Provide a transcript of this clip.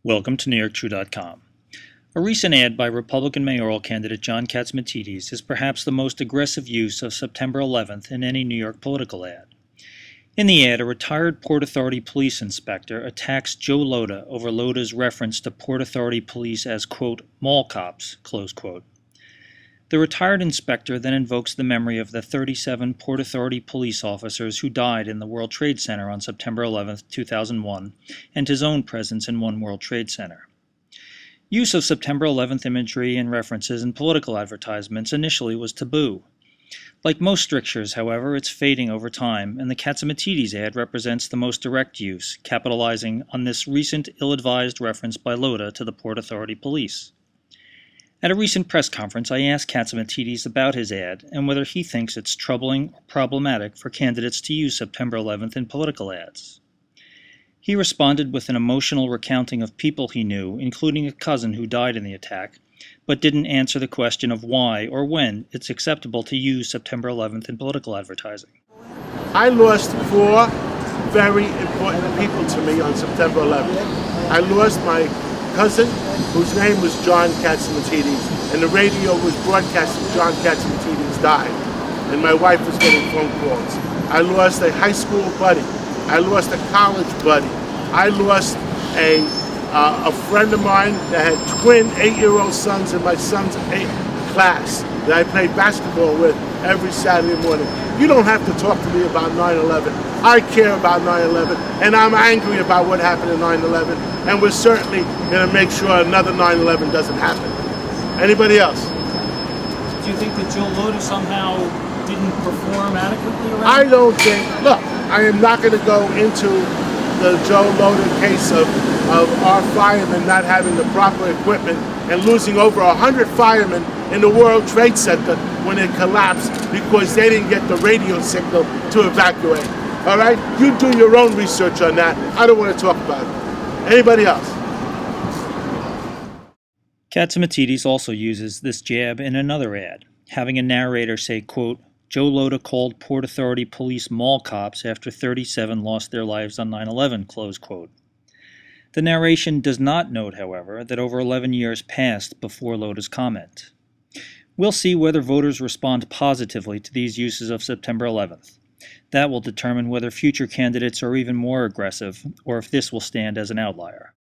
Welcome to NewYorkTrue.com. A recent ad by Republican mayoral candidate John Catsimatidis is perhaps the most aggressive use of September 11th in any New York political ad. In the ad, a retired Port Authority police inspector attacks Joe Lhota over Lhota's reference to Port Authority police as, quote, mall cops, close quote. The retired inspector then invokes the memory of the 37 Port Authority police officers who died in the World Trade Center on September 11, 2001, and his own presence in One World Trade Center. Use of September 11th imagery and references in political advertisements initially was taboo. Like most strictures, however, it's fading over time, and the Catsimatidis ad represents the most direct use, capitalizing on this recent ill-advised reference by Lhota to the Port Authority police. At a recent press conference, I asked Catsimatidis about his ad and whether he thinks it's troubling or problematic for candidates to use September 11th in political ads. He responded with an emotional recounting of people he knew, including a cousin who died in the attack, but didn't answer the question of why or when it's acceptable to use September 11th in political advertising. I lost 4 very important people to me on September 11th. I lost my cousin, whose name was John Catsimatidis, and the radio was broadcasting John Catsimatidis died, and my wife was getting phone calls. I lost a high school buddy. I lost a college buddy. I lost a friend of mine that had twin 8-year-old sons in my son's class that I played basketball with every Saturday morning. You don't have to talk to me about 9/11. I care about 9/11, and I'm angry about what happened in 9/11, and we're certainly going to make sure another 9/11 doesn't happen. Anybody else? Do you think that Joe Lhota somehow didn't perform adequately around? I don't think, look, I am not going to go into the Joe Lhota case of our firemen not having the proper equipment and losing over 100 firemen in the World Trade Center when it collapsed because they didn't get the radio signal to evacuate. All right? You do your own research on that. I don't want to talk about it. Anybody else? Catsimatidis also uses this jab in another ad, having a narrator say, quote, Joe Lhota called Port Authority police mall cops after 37 lost their lives on 9/11, close quote. The narration does not note, however, that over 11 years passed before Lhota's comment. We'll see whether voters respond positively to these uses of September 11th. That will determine whether future candidates are even more aggressive, or if this will stand as an outlier.